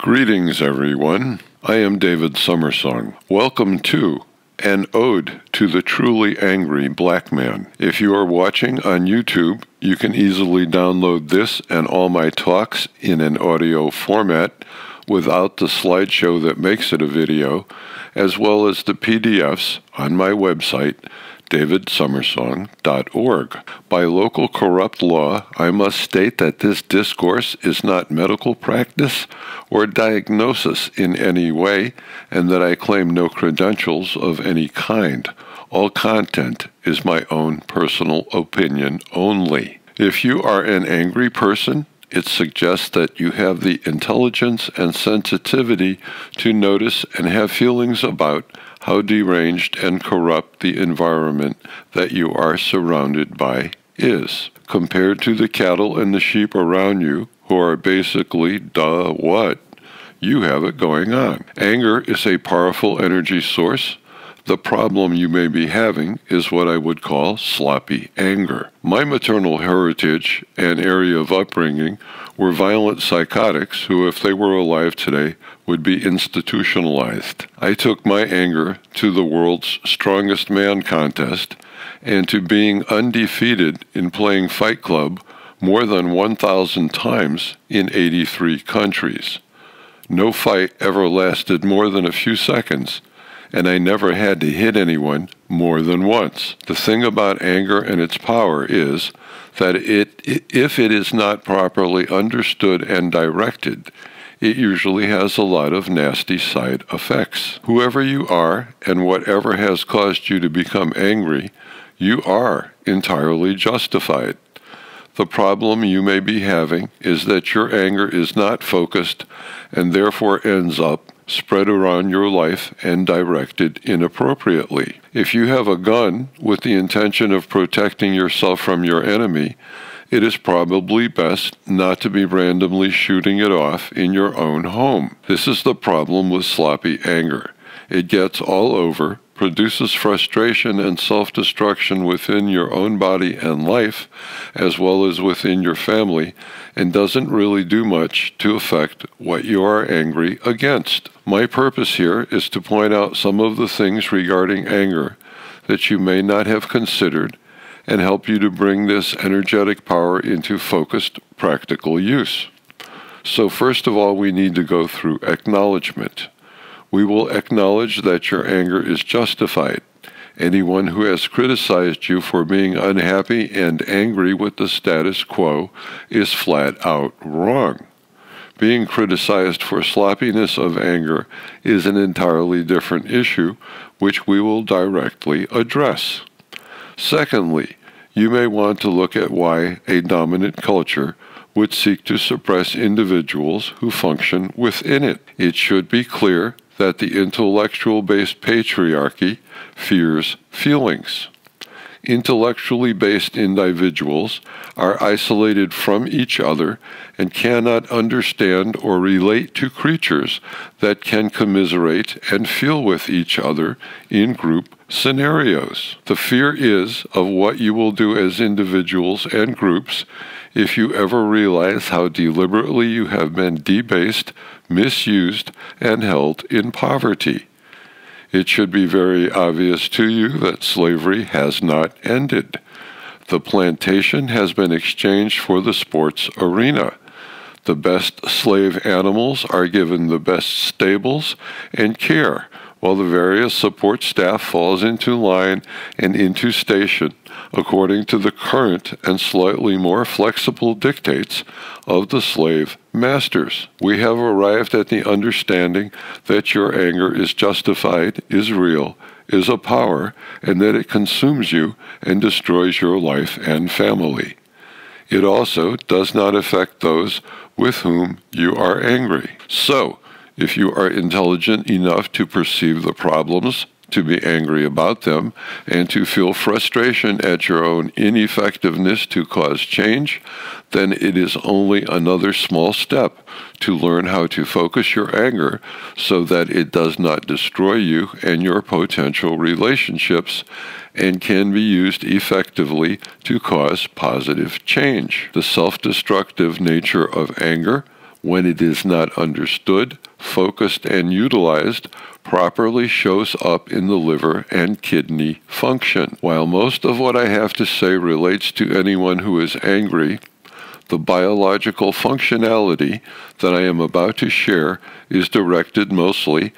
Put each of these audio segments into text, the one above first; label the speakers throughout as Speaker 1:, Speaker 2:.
Speaker 1: Greetings, everyone. I am David Summersong. Welcome to An Ode to the Truly Angry Black Man. If you are watching on YouTube, you can easily download this and all my talks in an audio format without the slideshow that makes it a video, as well as the PDFs on my website, davidsummersong.org. By local corrupt law, I must state that this discourse is not medical practice or diagnosis in any way, and that I claim no credentials of any kind. All content is my own personal opinion only. If you are an angry person, it suggests that you have the intelligence and sensitivity to notice and have feelings about how deranged and corrupt the environment that you are surrounded by is, compared to the cattle and the sheep around you, who are basically, what? You have it going on. Anger is a powerful energy source. The problem you may be having is what I would call sloppy anger. My maternal heritage and area of upbringing were violent psychotics who, if they were alive today, would be institutionalized. I took my anger to the world's strongest man contest and to being undefeated in playing Fight Club more than 1,000 times in 83 countries. No fight ever lasted more than a few seconds, and I never had to hit anyone more than once. The thing about anger and its power is that if it is not properly understood and directed, it usually has a lot of nasty side effects. Whoever you are and whatever has caused you to become angry, you are entirely justified. The problem you may be having is that your anger is not focused and therefore ends up spread around your life and directed inappropriately. If you have a gun with the intention of protecting yourself from your enemy, it is probably best not to be randomly shooting it off in your own home. This is the problem with sloppy anger. It gets all over, produces frustration and self-destruction within your own body and life, as well as within your family, and doesn't really do much to affect what you are angry against. My purpose here is to point out some of the things regarding anger that you may not have considered and help you to bring this energetic power into focused, practical use. So first of all, we need to go through acknowledgement. We will acknowledge that your anger is justified. Anyone who has criticized you for being unhappy and angry with the status quo is flat out wrong. Being criticized for sloppiness of anger is an entirely different issue, which we will directly address. Secondly, you may want to look at why a dominant culture would seek to suppress individuals who function within it. It should be clear that the intellectual-based patriarchy fears feelings. Intellectually based individuals are isolated from each other and cannot understand or relate to creatures that can commiserate and feel with each other in group scenarios. The fear is of what you will do as individuals and groups if you ever realize how deliberately you have been debased, misused, and held in poverty. It should be very obvious to you that slavery has not ended. The plantation has been exchanged for the sports arena. The best slave animals are given the best stables and care, while the various support staff falls into line and into station according to the current and slightly more flexible dictates of the slave masters. We have arrived at the understanding that your anger is justified, is real, is a power, and that it consumes you and destroys your life and family. It also does not affect those with whom you are angry. So, if you are intelligent enough to perceive the problems, to be angry about them, and to feel frustration at your own ineffectiveness to cause change, then it is only another small step to learn how to focus your anger so that it does not destroy you and your potential relationships and can be used effectively to cause positive change. The self-destructive nature of anger when it is not understood, focused, and utilized, properly shows up in the liver and kidney function. While most of what I have to say relates to anyone who is angry, the biological functionality that I am about to share is directed mostly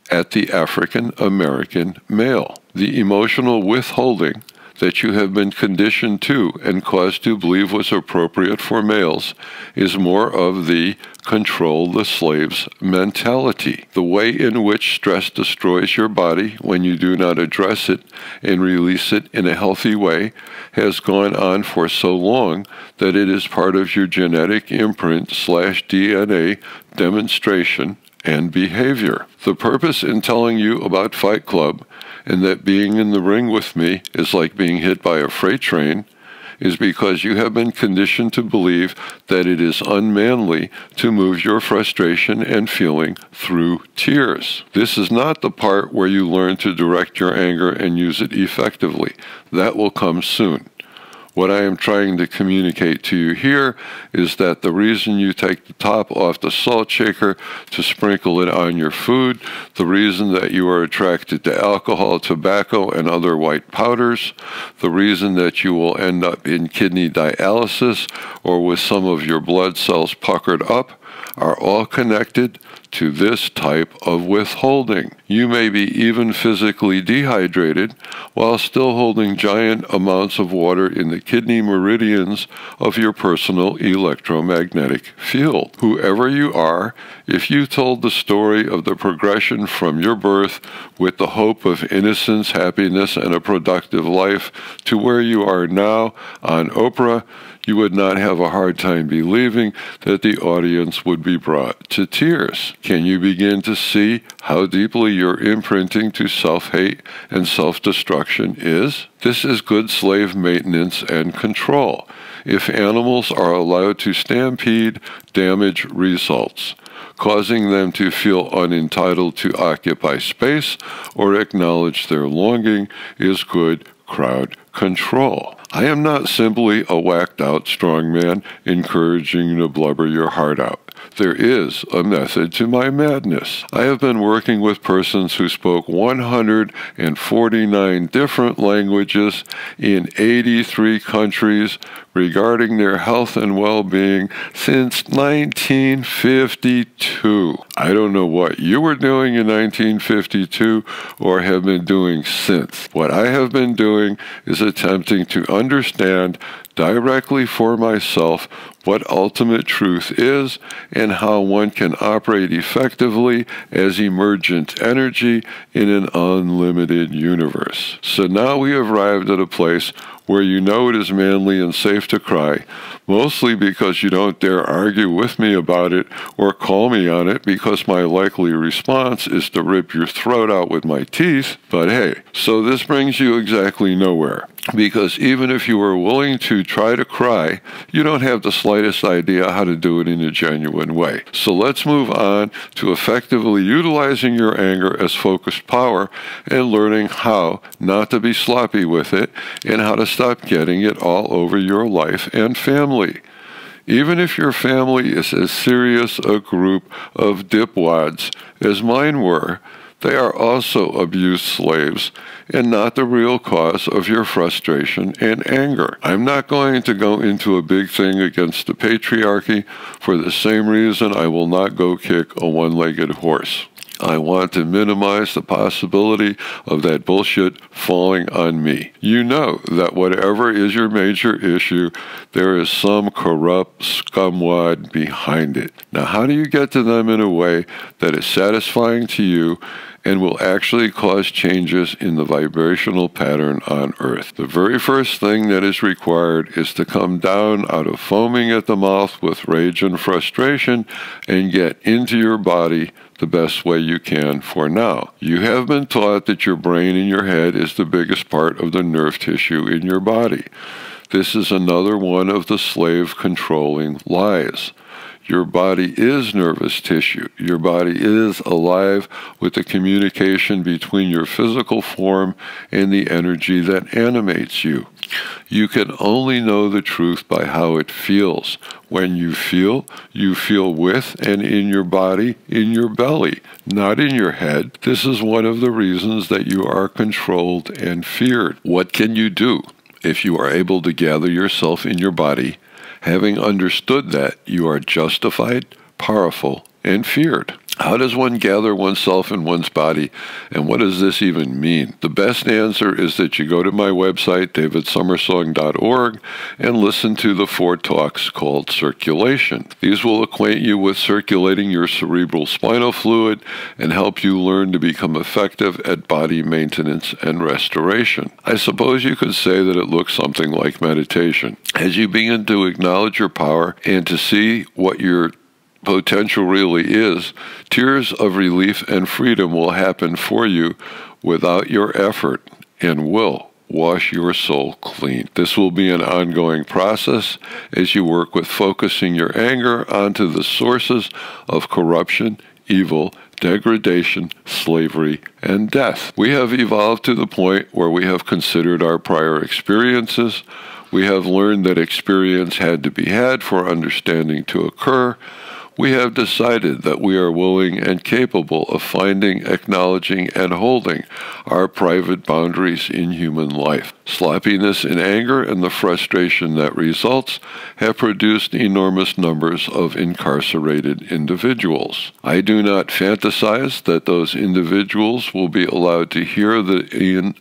Speaker 1: at the African American male. The emotional withholding that you have been conditioned to and caused to believe was appropriate for males is more of the control the slaves mentality. The way in which stress destroys your body when you do not address it and release it in a healthy way has gone on for so long that it is part of your genetic imprint / DNA demonstration and behavior. The purpose in telling you about Fight Club and that being in the ring with me is like being hit by a freight train is because you have been conditioned to believe that it is unmanly to move your frustration and feeling through tears. This is not the part where you learn to direct your anger and use it effectively. That will come soon. What I am trying to communicate to you here is that the reason you take the top off the salt shaker to sprinkle it on your food, the reason that you are attracted to alcohol, tobacco, and other white powders, the reason that you will end up in kidney dialysis or with some of your blood cells puckered up, are all connected to this type of withholding. You may be even physically dehydrated while still holding giant amounts of water in the kidney meridians of your personal electromagnetic field. Whoever you are, if you told the story of the progression from your birth with the hope of innocence, happiness, and a productive life to where you are now on Oprah, you would not have a hard time believing that the audience would be brought to tears. Can you begin to see how deeply your imprinting to self-hate and self-destruction is? This is good slave maintenance and control. If animals are allowed to stampede, damage results, causing them to feel unentitled to occupy space or acknowledge their longing is good crowd control. I am not simply a whacked-out strongman encouraging you to blubber your heart out. There is a method to my madness. I have been working with persons who spoke 149 different languages in 83 countries regarding their health and well-being since 1952. I don't know what you were doing in 1952 or have been doing since. What I have been doing is attempting to understand directly for myself what ultimate truth is and how one can operate effectively as emergent energy in an unlimited universe. So now we have arrived at a place where you know it is manly and safe to cry, mostly because you don't dare argue with me about it or call me on it because my likely response is to rip your throat out with my teeth. But hey, so this brings you exactly nowhere. Because even if you are willing to try to cry, you don't have the slightest idea how to do it in a genuine way. So let's move on to effectively utilizing your anger as focused power and learning how not to be sloppy with it and how to stop getting it all over your life and family. Even if your family is as serious a group of dipwads as mine were, they are also abused slaves and not the real cause of your frustration and anger. I'm not going to go into a big thing against the patriarchy for the same reason I will not go kick a one-legged horse. I want to minimize the possibility of that bullshit falling on me. You know that whatever is your major issue, there is some corrupt scumwad behind it. Now, how do you get to them in a way that is satisfying to you and will actually cause changes in the vibrational pattern on Earth? The very first thing that is required is to come down out of foaming at the mouth with rage and frustration and get into your body the best way you can for now. You have been taught that your brain in your head is the biggest part of the nerve tissue in your body. This is another one of the slave-controlling lies. Your body is nervous tissue. Your body is alive with the communication between your physical form and the energy that animates you. You can only know the truth by how it feels. When you feel with and in your body, in your belly, not in your head. This is one of the reasons that you are controlled and feared. What can you do if you are able to gather yourself in your body, having understood that you are justified, powerful, and feared? How does one gather oneself in one's body, and what does this even mean? The best answer is that you go to my website, davidsummersong.org, and listen to the 4 talks called Circulation. These will acquaint you with circulating your cerebral spinal fluid and help you learn to become effective at body maintenance and restoration. I suppose you could say that it looks something like meditation. As you begin to acknowledge your power and to see what your potential really is, tears of relief and freedom will happen for you without your effort and will wash your soul clean. This will be an ongoing process as you work with focusing your anger onto the sources of corruption, evil, degradation, slavery, and death. We have evolved to the point where we have considered our prior experiences. We have learned that experience had to be had for understanding to occur. We have decided that we are willing and capable of finding, acknowledging, and holding our private boundaries in human life. Sloppiness and anger and the frustration that results have produced enormous numbers of incarcerated individuals. I do not fantasize that those individuals will be allowed to hear the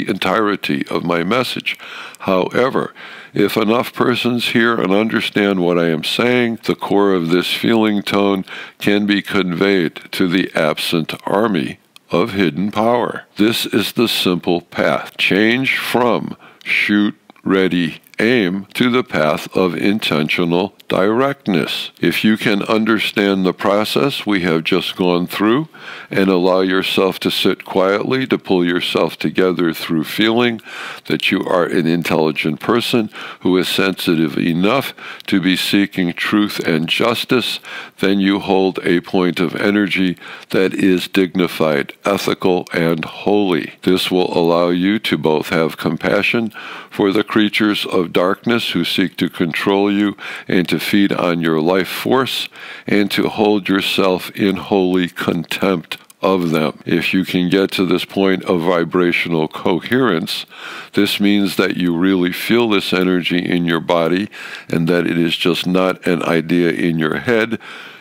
Speaker 1: entirety of my message. However, if enough persons hear and understand what I am saying, the core of this feeling tone can be conveyed to the absent army of hidden power. This is the simple path. Change from shoot, ready, aim to the path of intentional directness. If you can understand the process we have just gone through and allow yourself to sit quietly, to pull yourself together through feeling that you are an intelligent person who is sensitive enough to be seeking truth and justice, then you hold a point of energy that is dignified, ethical, and holy. This will allow you to both have compassion for the creatures of darkness who seek to control you and to feed on your life force, and to hold yourself in holy contempt of them. If you can get to this point of vibrational coherence, this means that you really feel this energy in your body and that it is just not an idea in your head.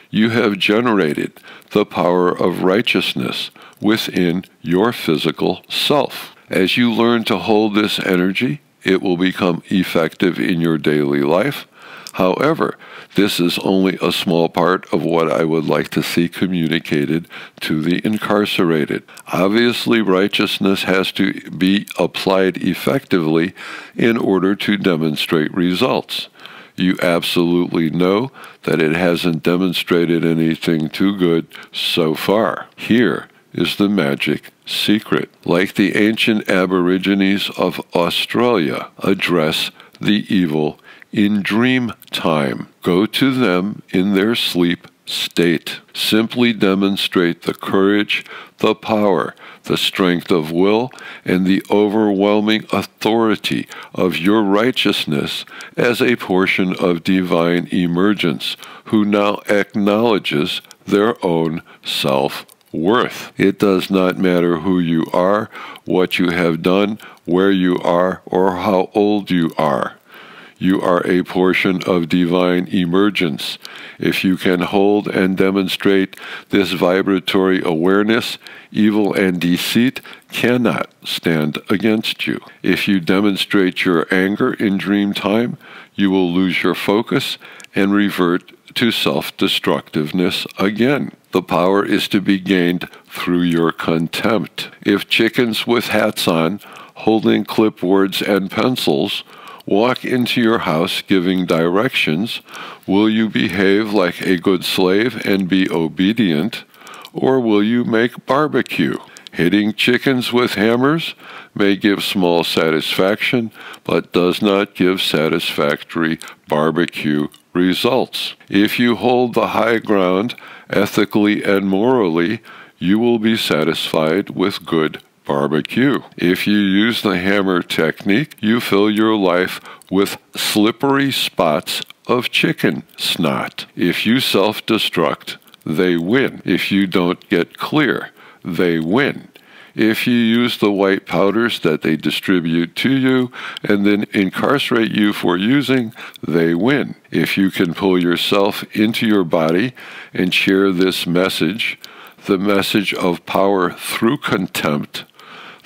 Speaker 1: You have generated the power of righteousness within your physical self. As you learn to hold this energy, it will become effective in your daily life. However, this is only a small part of what I would like to see communicated to the incarcerated. Obviously, righteousness has to be applied effectively in order to demonstrate results. You absolutely know that it hasn't demonstrated anything too good so far. Here is the magic secret. Like the ancient Aborigines of Australia address the evil in dream time. Go to them in their sleep state. Simply demonstrate the courage, the power, the strength of will, and the overwhelming authority of your righteousness as a portion of divine emergence, who now acknowledges their own self-worth. It does not matter who you are, what you have done, where you are, or how old you are. You are a portion of divine emergence. If you can hold and demonstrate this vibratory awareness, evil and deceit cannot stand against you. If you demonstrate your anger in dream time, you will lose your focus and revert to self-destructiveness again. The power is to be gained through your contempt. If chickens with hats on, holding clipboards and pencils, walk into your house giving directions, will you behave like a good slave and be obedient, or will you make barbecue? Hitting chickens with hammers may give small satisfaction, but does not give satisfactory barbecue results. If you hold the high ground ethically and morally, you will be satisfied with good barbecue. If you use the hammer technique, you fill your life with slippery spots of chicken snot. If you self-destruct, they win. If you don't get clear, they win. If you use the white powders that they distribute to you and then incarcerate you for using, they win. If you can pull yourself into your body and share this message, the message of power through contempt,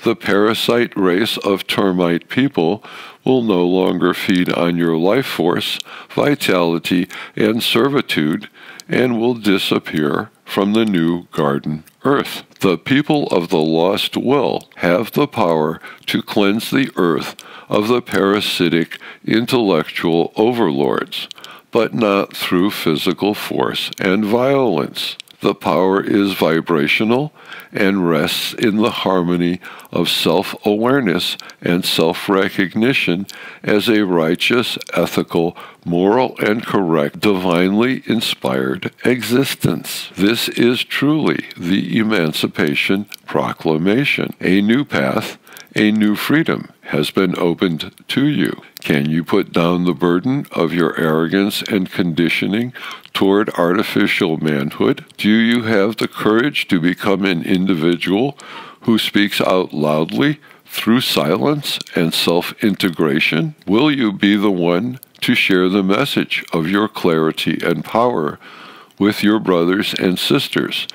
Speaker 1: the parasite race of termite people will no longer feed on your life force, vitality, and servitude, and will disappear from the new garden earth. The people of the lost will have the power to cleanse the earth of the parasitic intellectual overlords, but not through physical force and violence. The power is vibrational and rests in the harmony of self-awareness and self-recognition as a righteous, ethical, moral, and correct, divinely inspired existence. This is truly the Emancipation Proclamation. A new path, a new freedom has been opened to you. Can you put down the burden of your arrogance and conditioning toward artificial manhood? Do you have the courage to become an individual who speaks out loudly through silence and self-integration? Will you be the one to share the message of your clarity and power with your brothers and sisters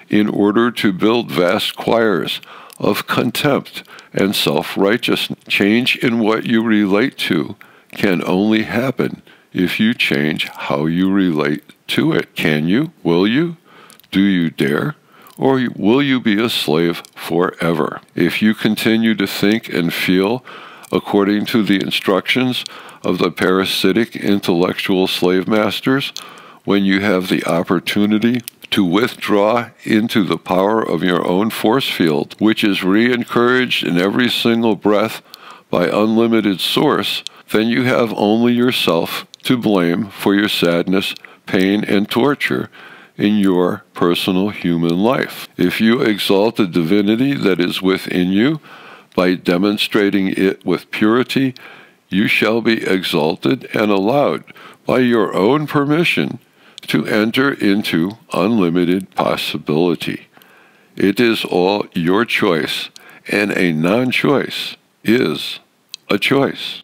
Speaker 1: in order to build vast choirs of contempt and self-righteousness? Change in what you relate to can only happen if you change how you relate to it. Can you? Will you? Do you dare? Or will you be a slave forever? If you continue to think and feel according to the instructions of the parasitic intellectual slave masters, when you have the opportunity to withdraw into the power of your own force field, which is re-encouraged in every single breath by unlimited source, then you have only yourself to blame for your sadness, pain, and torture in your personal human life. If you exalt the divinity that is within you by demonstrating it with purity, you shall be exalted and allowed by your own permission to enter into unlimited possibility. It is all your choice, and a non-choice is a choice.